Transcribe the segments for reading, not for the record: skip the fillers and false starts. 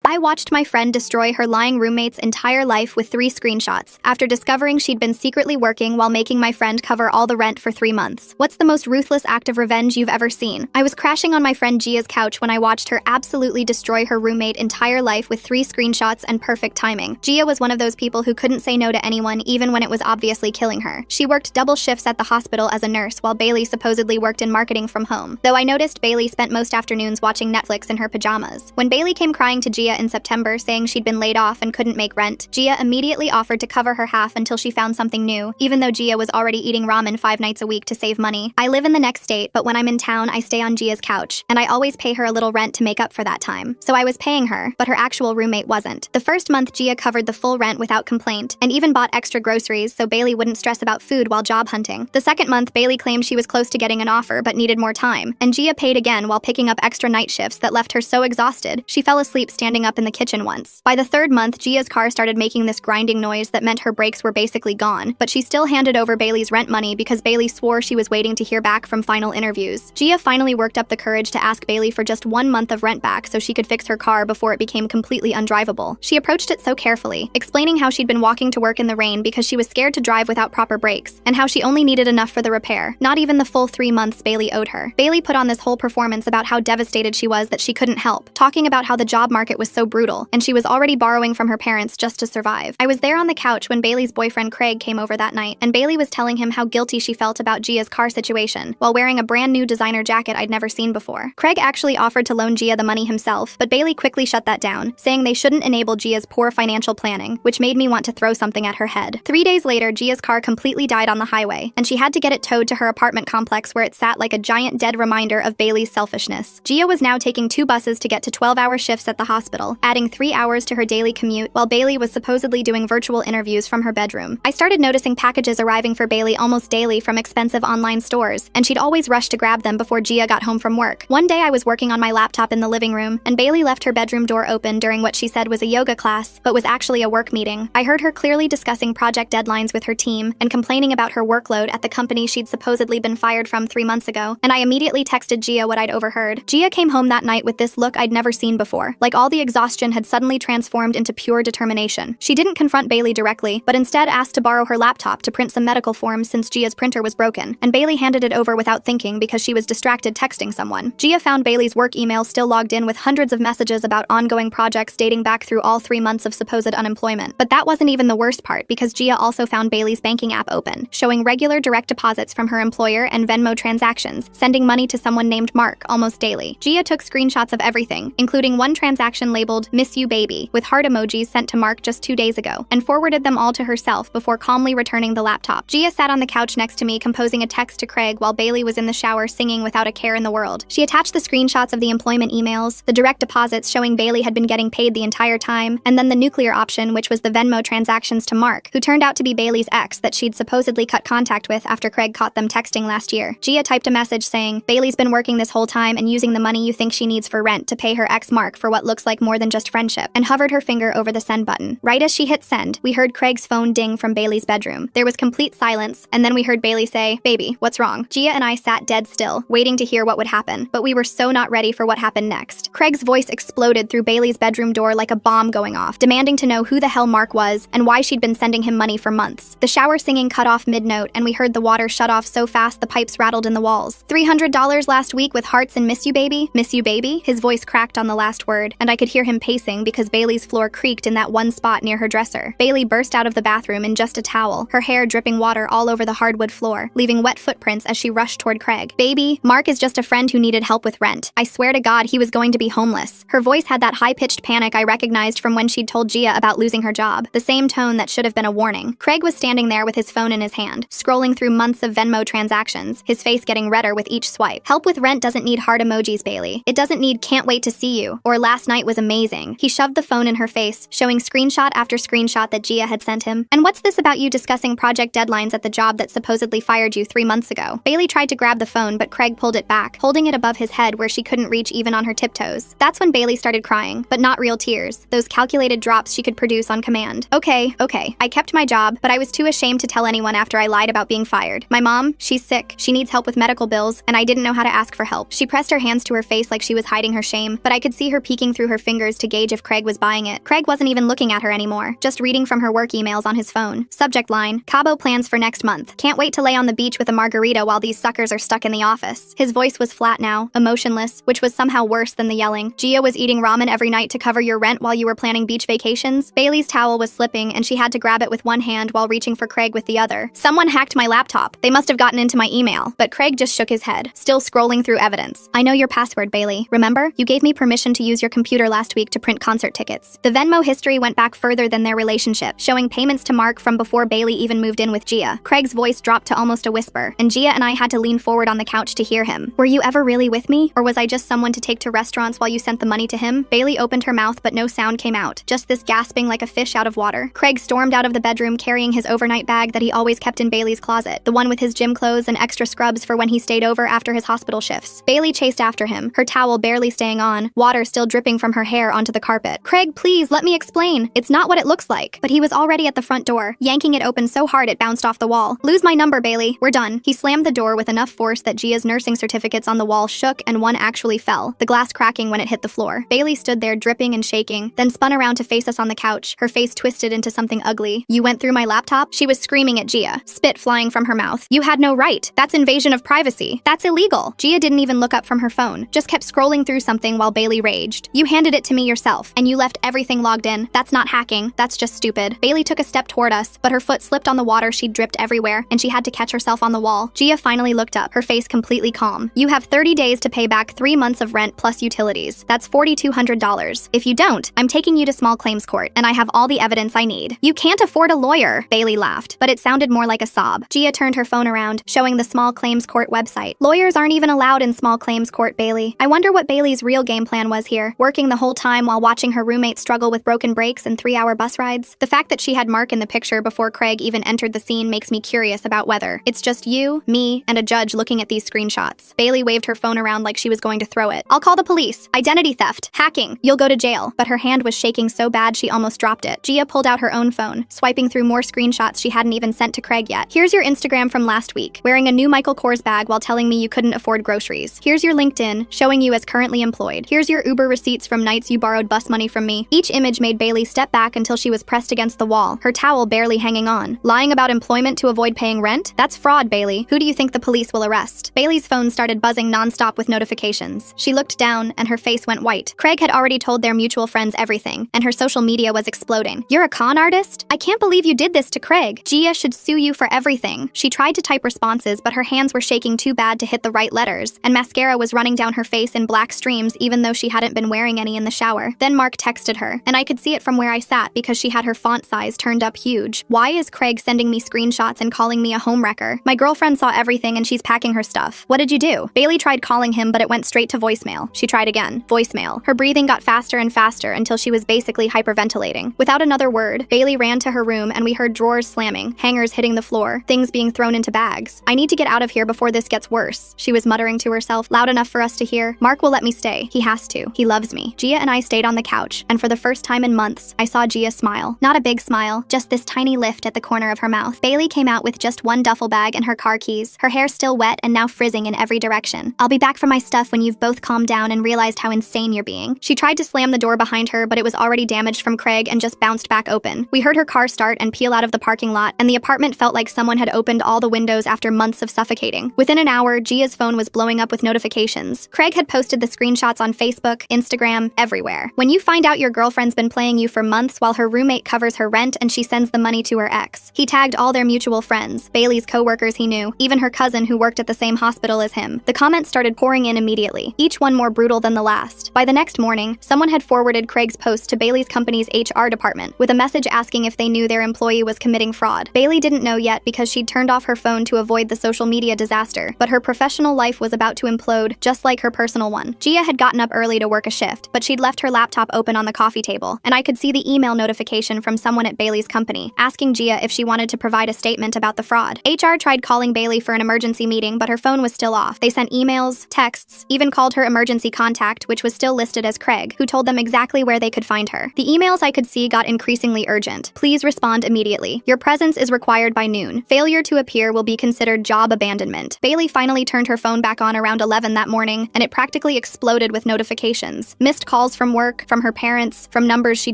I watched my friend destroy her lying roommate's entire life with 3 screenshots, after discovering she'd been secretly working while making my friend cover all the rent for 3 months. What's the most ruthless act of revenge you've ever seen? I was crashing on my friend Gia's couch when I watched her absolutely destroy her roommate's entire life with 3 screenshots and perfect timing. Gia was one of those people who couldn't say no to anyone even when it was obviously killing her. She worked double shifts at the hospital as a nurse while Bailey supposedly worked in marketing from home, though I noticed Bailey spent most afternoons watching Netflix in her pajamas. When Bailey came crying to Gia in September saying she'd been laid off and couldn't make rent, Gia immediately offered to cover her half until she found something new, even though Gia was already eating ramen 5 nights a week to save money. I live in the next state, but when I'm in town, I stay on Gia's couch, and I always pay her a little rent to make up for that time. So I was paying her, but her actual roommate wasn't. The first month, Gia covered the full rent without complaint, and even bought extra groceries so Bailey wouldn't stress about food while job hunting. The second month, Bailey claimed she was close to getting an offer but needed more time, and Gia paid again while picking up extra night shifts that left her so exhausted, she fell asleep standing up in the kitchen once. By the third month, Gia's car started making this grinding noise that meant her brakes were basically gone, but she still handed over Bailey's rent money because Bailey swore she was waiting to hear back from final interviews. Gia finally worked up the courage to ask Bailey for just 1 month of rent back so she could fix her car before it became completely undrivable. She approached it so carefully, explaining how she'd been walking to work in the rain because she was scared to drive without proper brakes, and how she only needed enough for the repair, not even the full 3 months Bailey owed her. Bailey put on this whole performance about how devastated she was that she couldn't help, talking about how the job market was so brutal, and she was already borrowing from her parents just to survive. I was there on the couch when Bailey's boyfriend Craig came over that night, and Bailey was telling him how guilty she felt about Gia's car situation, while wearing a brand new designer jacket I'd never seen before. Craig actually offered to loan Gia the money himself, but Bailey quickly shut that down, saying they shouldn't enable Gia's poor financial planning, which made me want to throw something at her head. 3 days later, Gia's car completely died on the highway, and she had to get it towed to her apartment complex where it sat like a giant dead reminder of Bailey's selfishness. Gia was now taking 2 buses to get to 12-hour shifts at the hospital, adding 3 hours to her daily commute, while Bailey was supposedly doing virtual interviews from her bedroom. I started noticing packages arriving for Bailey almost daily from expensive online stores, and she'd always rush to grab them before Gia got home from work. One day I was working on my laptop in the living room, and Bailey left her bedroom door open during what she said was a yoga class, but was actually a work meeting. I heard her clearly discussing project deadlines with her team and complaining about her workload at the company she'd supposedly been fired from 3 months ago, and I immediately texted Gia what I'd overheard. Gia came home that night with this look I'd never seen before, like all the exhaustion had suddenly transformed into pure determination. She didn't confront Bailey directly, but instead asked to borrow her laptop to print some medical forms since Gia's printer was broken, and Bailey handed it over without thinking because she was distracted texting someone. Gia found Bailey's work email still logged in with hundreds of messages about ongoing projects dating back through all 3 months of supposed unemployment. But that wasn't even the worst part, because Gia also found Bailey's banking app open, showing regular direct deposits from her employer and Venmo transactions, sending money to someone named Mark almost daily. Gia took screenshots of everything, including one transaction labeled "Miss You Baby" with heart emojis sent to Mark just 2 days ago, and forwarded them all to herself before calmly returning the laptop. Gia sat on the couch next to me composing a text to Craig while Bailey was in the shower singing without a care in the world. She attached the screenshots of the employment emails, the direct deposits showing Bailey had been getting paid the entire time, and then the nuclear option, which was the Venmo transactions to Mark, who turned out to be Bailey's ex that she'd supposedly cut contact with after Craig caught them texting last year. Gia typed a message saying, "Bailey's been working this whole time and using the money you think she needs for rent to pay her ex Mark for what looks like more than just friendship," and hovered her finger over the send button. Right as she hit send, we heard Craig's phone ding from Bailey's bedroom. There was complete silence, and then we heard Bailey say, "Baby, what's wrong?" Gia and I sat dead still, waiting to hear what would happen, but we were so not ready for what happened next. Craig's voice exploded through Bailey's bedroom door like a bomb going off, demanding to know who the hell Mark was and why she'd been sending him money for months. The shower singing cut off mid-note, and we heard the water shut off so fast the pipes rattled in the walls. $300 last week with hearts and "Miss You Baby? Miss You Baby?" His voice cracked on the last word, and I could hear him pacing because Bailey's floor creaked in that one spot near her dresser. Bailey burst out of the bathroom in just a towel, her hair dripping water all over the hardwood floor, leaving wet footprints as she rushed toward Craig. "Baby, Mark is just a friend who needed help with rent. I swear to God he was going to be homeless." Her voice had that high-pitched panic I recognized from when she'd told Gia about losing her job, the same tone that should have been a warning. Craig was standing there with his phone in his hand, scrolling through months of Venmo transactions, his face getting redder with each swipe. "Help with rent doesn't need heart emojis, Bailey. It doesn't need 'can't wait to see you' or 'last night was amazing.'" He shoved the phone in her face, showing screenshot after screenshot that Gia had sent him. "And what's this about you discussing project deadlines at the job that supposedly fired you 3 months ago?" Bailey tried to grab the phone, but Craig pulled it back, holding it above his head where she couldn't reach even on her tiptoes. That's when Bailey started crying, but not real tears, those calculated drops she could produce on command. Okay, I kept my job, but I was too ashamed to tell anyone after I lied about being fired. My mom, she's sick, she needs help with medical bills, and I didn't know how to ask for help." She pressed her hands to her face like she was hiding her shame, but I could see her peeking through her fingers fingers to gauge if Craig was buying it. Craig wasn't even looking at her anymore, just reading from her work emails on his phone. Subject line, Cabo plans for next month. Can't wait to lay on the beach with a margarita while these suckers are stuck in the office. His voice was flat now, emotionless, which was somehow worse than the yelling. Gia was eating ramen every night to cover your rent while you were planning beach vacations. Bailey's towel was slipping and she had to grab it with one hand while reaching for Craig with the other. Someone hacked my laptop. They must have gotten into my email. But Craig just shook his head, still scrolling through evidence. I know your password, Bailey. Remember? You gave me permission to use your computer last week to print concert tickets. The Venmo history went back further than their relationship, showing payments to Mark from before Bailey even moved in with Gia. Craig's voice dropped to almost a whisper, and Gia and I had to lean forward on the couch to hear him. Were you ever really with me? Or was I just someone to take to restaurants while you sent the money to him? Bailey opened her mouth, but no sound came out, just this gasping like a fish out of water. Craig stormed out of the bedroom carrying his overnight bag that he always kept in Bailey's closet, the one with his gym clothes and extra scrubs for when he stayed over after his hospital shifts. Bailey chased after him, her towel barely staying on, water still dripping from her hair onto the carpet. Craig, please, let me explain. It's not what it looks like. But he was already at the front door, yanking it open so hard it bounced off the wall. Lose my number, Bailey. We're done. He slammed the door with enough force that Gia's nursing certificates on the wall shook and one actually fell, the glass cracking when it hit the floor. Bailey stood there dripping and shaking, then spun around to face us on the couch, her face twisted into something ugly. You went through my laptop? She was screaming at Gia, spit flying from her mouth. You had no right. That's invasion of privacy. That's illegal. Gia didn't even look up from her phone, just kept scrolling through something while Bailey raged. You handed it to me yourself, and you left everything logged in. That's not hacking. That's just stupid. Bailey took a step toward us, but her foot slipped on the water she'd dripped everywhere, and she had to catch herself on the wall. Gia finally looked up, her face completely calm. You have 30 days to pay back 3 months of rent plus utilities. That's $4,200. If you don't, I'm taking you to small claims court, and I have all the evidence I need. You can't afford a lawyer. Bailey laughed, but it sounded more like a sob. Gia turned her phone around, showing the small claims court website. Lawyers aren't even allowed in small claims court, Bailey. I wonder what Bailey's real game plan was here, working the whole time while watching her roommate struggle with broken brakes and 3-hour bus rides. The fact that she had Mark in the picture before Craig even entered the scene makes me curious about whether it's just you, me, and a judge looking at these screenshots. Bailey waved her phone around like she was going to throw it. I'll call the police. Identity theft. Hacking. You'll go to jail. But her hand was shaking so bad she almost dropped it. Gia pulled out her own phone, swiping through more screenshots she hadn't even sent to Craig yet. Here's your Instagram from last week, wearing a new Michael Kors bag while telling me you couldn't afford groceries. Here's your LinkedIn, showing you as currently employed. Here's your Uber receipts from nights you borrowed bus money from me. Each image made Bailey step back until she was pressed against the wall, her towel barely hanging on. Lying about employment to avoid paying rent? That's fraud, Bailey. Who do you think the police will arrest? Bailey's phone started buzzing nonstop with notifications. She looked down, and her face went white. Craig had already told their mutual friends everything, and her social media was exploding. You're a con artist? I can't believe you did this to Craig. Gia should sue you for everything. She tried to type responses, but her hands were shaking too bad to hit the right letters, and mascara was running down her face in black streams even though she hadn't been wearing any in the shower. Then Mark texted her, and I could see it from where I sat because she had her font size turned up huge. Why is Craig sending me screenshots and calling me a homewrecker? My girlfriend saw everything and she's packing her stuff. What did you do? Bailey tried calling him, but it went straight to voicemail. She tried again. Voicemail. Her breathing got faster and faster until she was basically hyperventilating. Without another word, Bailey ran to her room and we heard drawers slamming, hangers hitting the floor, things being thrown into bags. I need to get out of here before this gets worse, she was muttering to herself, loud enough for us to hear. Mark will let me stay. He has to. He loves me. Gia and I stayed on the couch, and for the first time in months, I saw Gia smile. Not a big smile, just this tiny lift at the corner of her mouth. Bailey came out with just one duffel bag and her car keys, her hair still wet and now frizzing in every direction. I'll be back for my stuff when you've both calmed down and realized how insane you're being. She tried to slam the door behind her, but it was already damaged from Craig and just bounced back open. We heard her car start and peel out of the parking lot, and the apartment felt like someone had opened all the windows after months of suffocating. Within an hour, Gia's phone was blowing up with notifications. Craig had posted the screenshots on Facebook, Instagram, everywhere. When you find out your girlfriend's been playing you for months while her roommate covers her rent and she sends the money to her ex. He tagged all their mutual friends, Bailey's co-workers he knew, even her cousin who worked at the same hospital as him. The comments started pouring in immediately, each one more brutal than the last. By the next morning, someone had forwarded Craig's post to Bailey's company's HR department with a message asking if they knew their employee was committing fraud. Bailey didn't know yet because she'd turned off her phone to avoid the social media disaster, but her professional life was about to implode, just like her personal one. Gia had gotten up early to work a shift, but she'd left her laptop open on the coffee table, and I could see the email notification from someone at Bailey's company, asking Gia if she wanted to provide a statement about the fraud. HR tried calling Bailey for an emergency meeting, but her phone was still off. They sent emails, texts, even called her emergency contact, which was still listed as Craig, who told them exactly where they could find her. The emails I could see got increasingly urgent. Please respond immediately. Your presence is required by noon. Failure to appear will be considered job abandonment. Bailey finally turned her phone back on around 11 that morning, and it practically exploded with notifications. Missed calls Calls from work, from her parents, from numbers she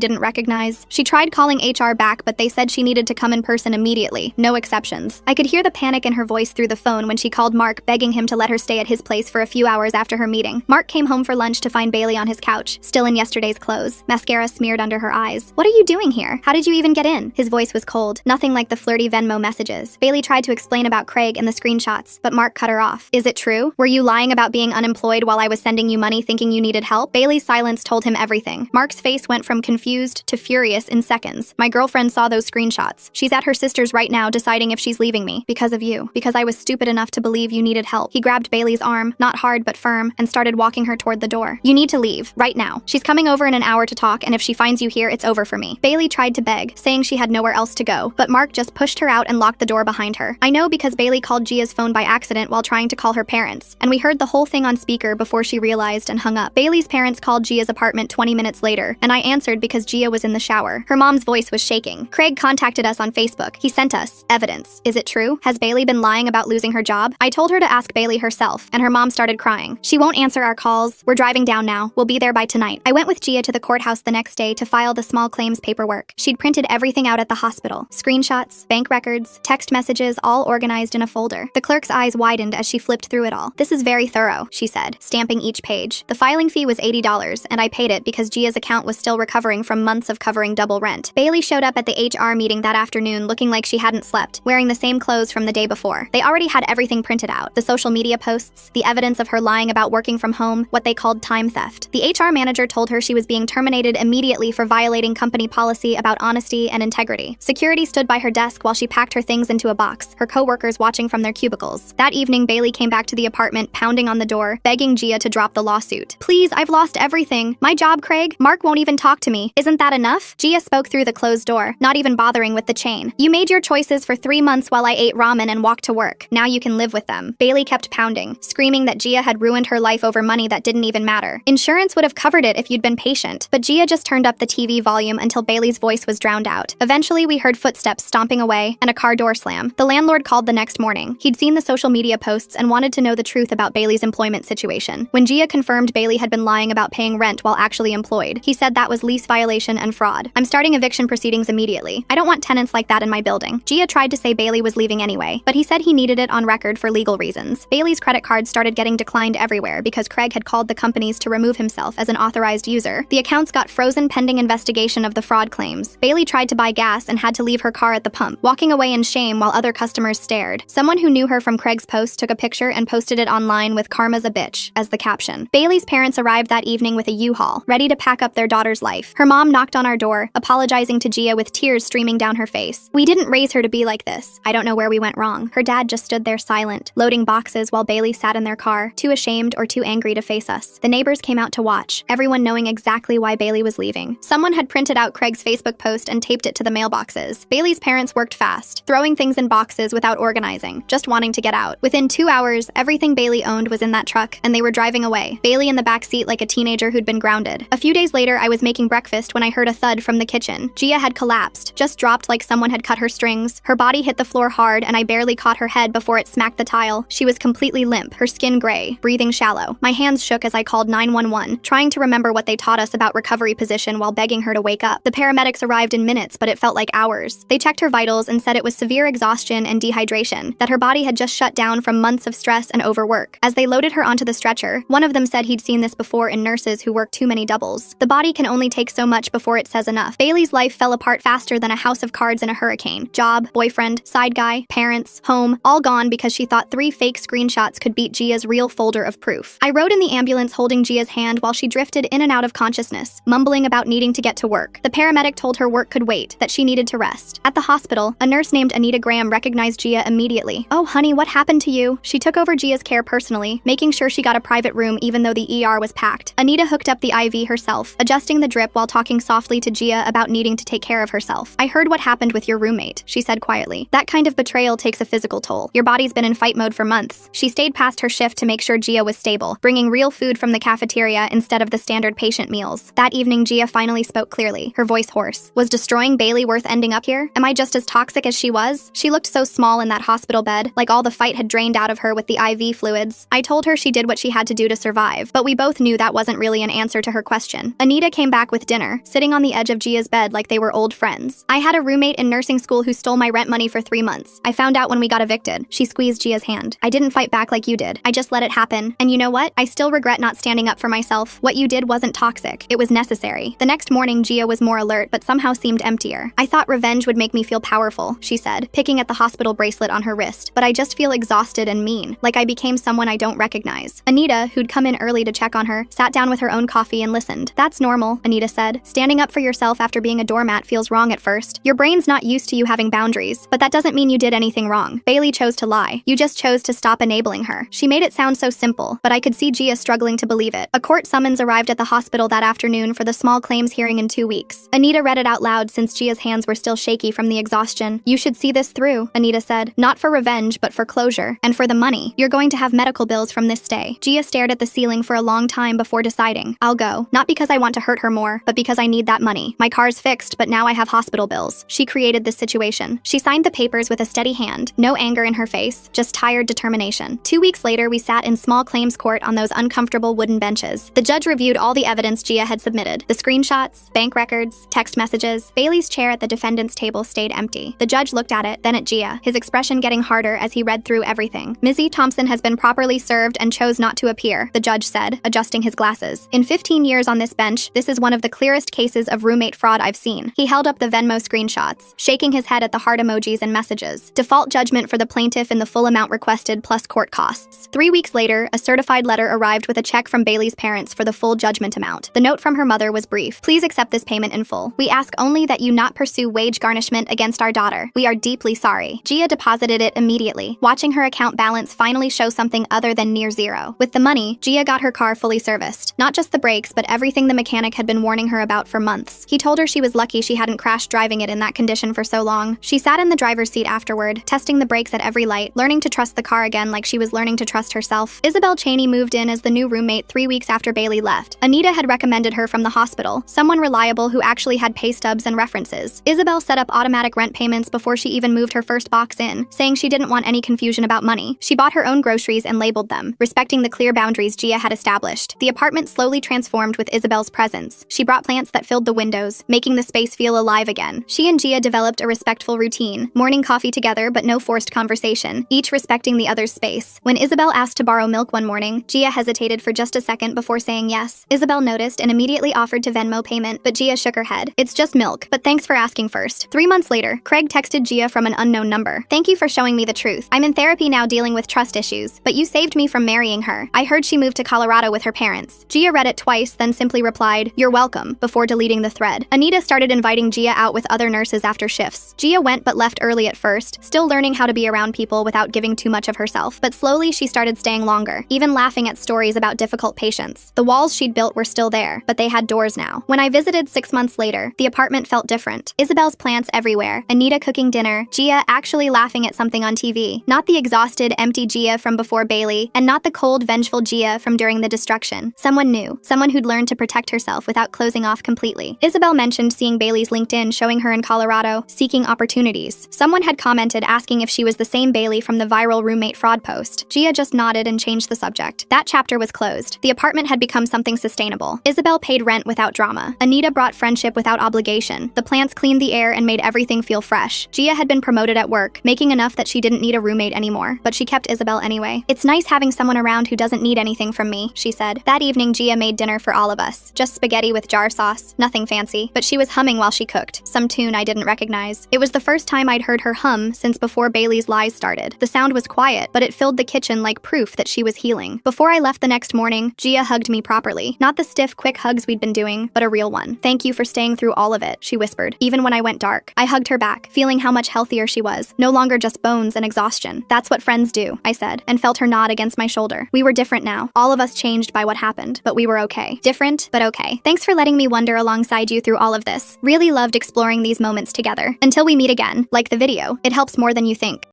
didn't recognize. She tried calling HR back, but they said she needed to come in person immediately, no exceptions. I could hear the panic in her voice through the phone when she called Mark, begging him to let her stay at his place for a few hours after her meeting. Mark came home for lunch to find Bailey on his couch, still in yesterday's clothes, mascara smeared under her eyes. "What are you doing here? How did you even get in?" His voice was cold, nothing like the flirty Venmo messages. Bailey tried to explain about Craig and the screenshots, but Mark cut her off. "Is it true? Were you lying about being unemployed while I was sending you money thinking you needed help?" Bailey's silence told him everything. Mark's face went from confused to furious in seconds. "My girlfriend saw those screenshots. She's at her sister's right now deciding if she's leaving me. Because of you. Because I was stupid enough to believe you needed help." He grabbed Bailey's arm, not hard but firm, and started walking her toward the door. "You need to leave, right now. She's coming over in an hour to talk, and if she finds you here, it's over for me." Bailey tried to beg, saying she had nowhere else to go, but Mark just pushed her out and locked the door behind her. I know because Bailey called Gia's phone by accident while trying to call her parents, and we heard the whole thing on speaker before she realized and hung up. Bailey's parents called Gia's apartment 20 minutes later, and I answered because Gia was in the shower. Her mom's voice was shaking. "Craig contacted us on Facebook. He sent us evidence. Is it true? Has Bailey been lying about losing her job?" I told her to ask Bailey herself, and her mom started crying. "She won't answer our calls. We're driving down now. We'll be there by tonight." I went with Gia to the courthouse the next day to file the small claims paperwork. She'd printed everything out at the hospital. Screenshots, bank records, text messages, all organized in a folder. The clerk's eyes widened as she flipped through it all. "This is very thorough," she said, stamping each page. The filing fee was $80, and I paid it because Gia's account was still recovering from months of covering double rent. Bailey showed up at the HR meeting that afternoon looking like she hadn't slept, wearing the same clothes from the day before. They already had everything printed out. The social media posts, the evidence of her lying about working from home, what they called time theft. The HR manager told her she was being terminated immediately for violating company policy about honesty and integrity. Security stood by her desk while she packed her things into a box, her coworkers watching from their cubicles. That evening, Bailey came back to the apartment, pounding on the door, begging Gia to drop the lawsuit. "Please, I've lost everything. My job, Craig. Mark won't even talk to me. Isn't that enough?" Gia spoke through the closed door, not even bothering with the chain. "You made your choices for 3 months while I ate ramen and walked to work. Now you can live with them." Bailey kept pounding, screaming that Gia had ruined her life over money that didn't even matter. "Insurance would have covered it if you'd been patient." But Gia just turned up the TV volume until Bailey's voice was drowned out. Eventually, we heard footsteps stomping away and a car door slam. The landlord called the next morning. He'd seen the social media posts and wanted to know the truth about Bailey's employment situation. When Gia confirmed Bailey had been lying about paying rent while actually employed, he said that was lease violation and fraud. "I'm starting eviction proceedings immediately. I don't want tenants like that in my building." Gia tried to say Bailey was leaving anyway, but he said he needed it on record for legal reasons. Bailey's credit cards started getting declined everywhere because Craig had called the companies to remove himself as an authorized user. The accounts got frozen pending investigation of the fraud claims. Bailey tried to buy gas and had to leave her car at the pump, walking away in shame while other customers stared. Someone who knew her from Craig's post took a picture and posted it online with "Karma's a bitch" as the caption. Bailey's parents arrived that evening with a U-Haul, ready to pack up their daughter's life. Her mom knocked on our door, apologizing to Gia with tears streaming down her face. "We didn't raise her to be like this. I don't know where we went wrong." Her dad just stood there silent, loading boxes while Bailey sat in their car, too ashamed or too angry to face us. The neighbors came out to watch, everyone knowing exactly why Bailey was leaving. Someone had printed out Craig's Facebook post and taped it to the mailboxes. Bailey's parents worked fast, throwing things in boxes without organizing, just wanting to get out. Within 2 hours, everything Bailey owned was in that truck, and they were driving away, Bailey in the back seat like a teenager who'd been grounded. A few days later, I was making breakfast when I heard a thud from the kitchen. Gia had collapsed, just dropped like someone had cut her strings. Her body hit the floor hard, and I barely caught her head before it smacked the tile. She was completely limp, her skin gray, breathing shallow. My hands shook as I called 911, trying to remember what they taught us about recovery position while begging her to wake up. The paramedics arrived in minutes, but it felt like hours. They checked her vitals and said it was severe exhaustion and dehydration, that her body had just shut down from months of stress and overwork. As they loaded her onto the stretcher, one of them said he'd seen this before in nurses who work too many doubles. The body can only take so much before it says enough. Bailey's life fell apart faster than a house of cards in a hurricane. Job, boyfriend, side guy, parents, home, all gone because she thought 3 fake screenshots could beat Gia's real folder of proof. I rode in the ambulance holding Gia's hand while she drifted in and out of consciousness, mumbling about needing to get to work. The paramedic told her work could wait, that she needed to rest. At the hospital, a nurse named Anita Graham recognized Gia immediately. "Oh honey, what happened to you?" She took over Gia's care personally, making sure she got a private room even though the ER was packed. Anita hooked up the IV herself, adjusting the drip while talking softly to Gia about needing to take care of herself. "I heard what happened with your roommate," she said quietly. "That kind of betrayal takes a physical toll. Your body's been in fight mode for months." She stayed past her shift to make sure Gia was stable, bringing real food from the cafeteria instead of the standard patient meals. That evening, Gia finally spoke clearly, her voice hoarse. "Was destroying Bailey worth ending up here? Am I just as toxic as she was?" She looked so small in that hospital bed, like all the fight had drained out of her with the IV fluids. I told her she did what she had to do to survive, but we both knew that wasn't really an answer answer to her question. Anita came back with dinner, sitting on the edge of Gia's bed like they were old friends. I had a roommate in nursing school who stole my rent money for 3 months. I found out when we got evicted. She squeezed Gia's hand. I didn't fight back like you did. I just let it happen. And you know what? I still regret not standing up for myself. What you did wasn't toxic. It was necessary. The next morning, Gia was more alert, but somehow seemed emptier. I thought revenge would make me feel powerful, she said, picking at the hospital bracelet on her wrist. But I just feel exhausted and mean, like I became someone I don't recognize. Anita, who'd come in early to check on her, sat down with her own coffee and listened. That's normal, Anita said. Standing up for yourself after being a doormat feels wrong at first. Your brain's not used to you having boundaries, but that doesn't mean you did anything wrong. Bailey chose to lie. You just chose to stop enabling her. She made it sound so simple, but I could see Gia struggling to believe it. A court summons arrived at the hospital that afternoon for the small claims hearing in 2 weeks. Anita read it out loud since Gia's hands were still shaky from the exhaustion. You should see this through, Anita said. Not for revenge, but for closure. And for the money. You're going to have medical bills from this stay. Gia stared at the ceiling for a long time before deciding. I'll go. Not because I want to hurt her more, but because I need that money. My car's fixed, but now I have hospital bills. She created this situation. She signed the papers with a steady hand, no anger in her face, just tired determination. 2 weeks later, we sat in small claims court on those uncomfortable wooden benches. The judge reviewed all the evidence Gia had submitted. The screenshots, bank records, text messages. Bailey's chair at the defendant's table stayed empty. The judge looked at it, then at Gia, his expression getting harder as he read through everything. Mizzy Thompson has been properly served and chose not to appear, the judge said, adjusting his glasses. In 15 years on this bench, this is one of the clearest cases of roommate fraud I've seen. He held up the Venmo screenshots, shaking his head at the heart emojis and messages. Default judgment for the plaintiff in the full amount requested plus court costs. 3 weeks later, a certified letter arrived with a check from Bailey's parents for the full judgment amount. The note from her mother was brief. Please accept this payment in full. We ask only that you not pursue wage garnishment against our daughter. We are deeply sorry. Gia deposited it immediately, watching her account balance finally show something other than near zero. With the money, Gia got her car fully serviced. Not just the brakes, but everything the mechanic had been warning her about for months. He told her she was lucky she hadn't crashed driving it in that condition for so long. She sat in the driver's seat afterward, testing the brakes at every light, learning to trust the car again like she was learning to trust herself. Isabel Cheney moved in as the new roommate 3 weeks after Bailey left. Anita had recommended her from the hospital, someone reliable who actually had pay stubs and references. Isabel set up automatic rent payments before she even moved her first box in, saying she didn't want any confusion about money. She bought her own groceries and labeled them, respecting the clear boundaries Gia had established. The apartment slowly transformed with Isabel's presence. She brought plants that filled the windows, making the space feel alive again. She and Gia developed a respectful routine, morning coffee together but no forced conversation, each respecting the other's space. When Isabel asked to borrow milk one morning, Gia hesitated for just a second before saying yes. Isabel noticed and immediately offered to Venmo payment, but Gia shook her head. It's just milk, but thanks for asking first. 3 months later, Craig texted Gia from an unknown number. Thank you for showing me the truth. I'm in therapy now dealing with trust issues, but you saved me from marrying her. I heard she moved to Colorado with her parents. Gia read it twice, then simply replied, "You're welcome," before deleting the thread. Anita started inviting Gia out with other nurses after shifts. Gia went but left early at first, still learning how to be around people without giving too much of herself. But slowly she started staying longer, even laughing at stories about difficult patients. The walls she'd built were still there, but they had doors now. When I visited 6 months later, the apartment felt different. Isabel's plants everywhere, Anita cooking dinner, Gia actually laughing at something on TV. Not the exhausted, empty Gia from before Bailey, and not the cold, vengeful Gia from during the destruction. Someone new, someone who'd learned to protect herself without closing off completely. Isabel mentioned seeing Bailey's LinkedIn showing her in Colorado, seeking opportunities. Someone had commented asking if she was the same Bailey from the viral roommate fraud post. Gia just nodded and changed the subject. That chapter was closed. The apartment had become something sustainable. Isabel paid rent without drama. Anita brought friendship without obligation. The plants cleaned the air and made everything feel fresh. Gia had been promoted at work, making enough that she didn't need a roommate anymore, but she kept Isabel anyway. It's nice having someone around who doesn't need anything from me, she said. That evening, Gia made dinner for all of us. Just spaghetti with jar sauce, nothing fancy, but she was humming while she cooked, some tune I didn't recognize. It was the first time I'd heard her hum since before Bailey's lies started. The sound was quiet, but it filled the kitchen like proof that she was healing. Before I left the next morning, Gia hugged me properly. Not the stiff, quick hugs we'd been doing, but a real one. Thank you for staying through all of it, she whispered. Even when I went dark, I hugged her back, feeling how much healthier she was. No longer just bones and exhaustion. That's what friends do, I said, and felt her nod against my shoulder. We were different now. All of us changed by what happened, but we were okay. Different, but okay. Thanks for letting me wonder alongside you through all of this. Really loved exploring these moments together. Until we meet again, like the video, it helps more than you think.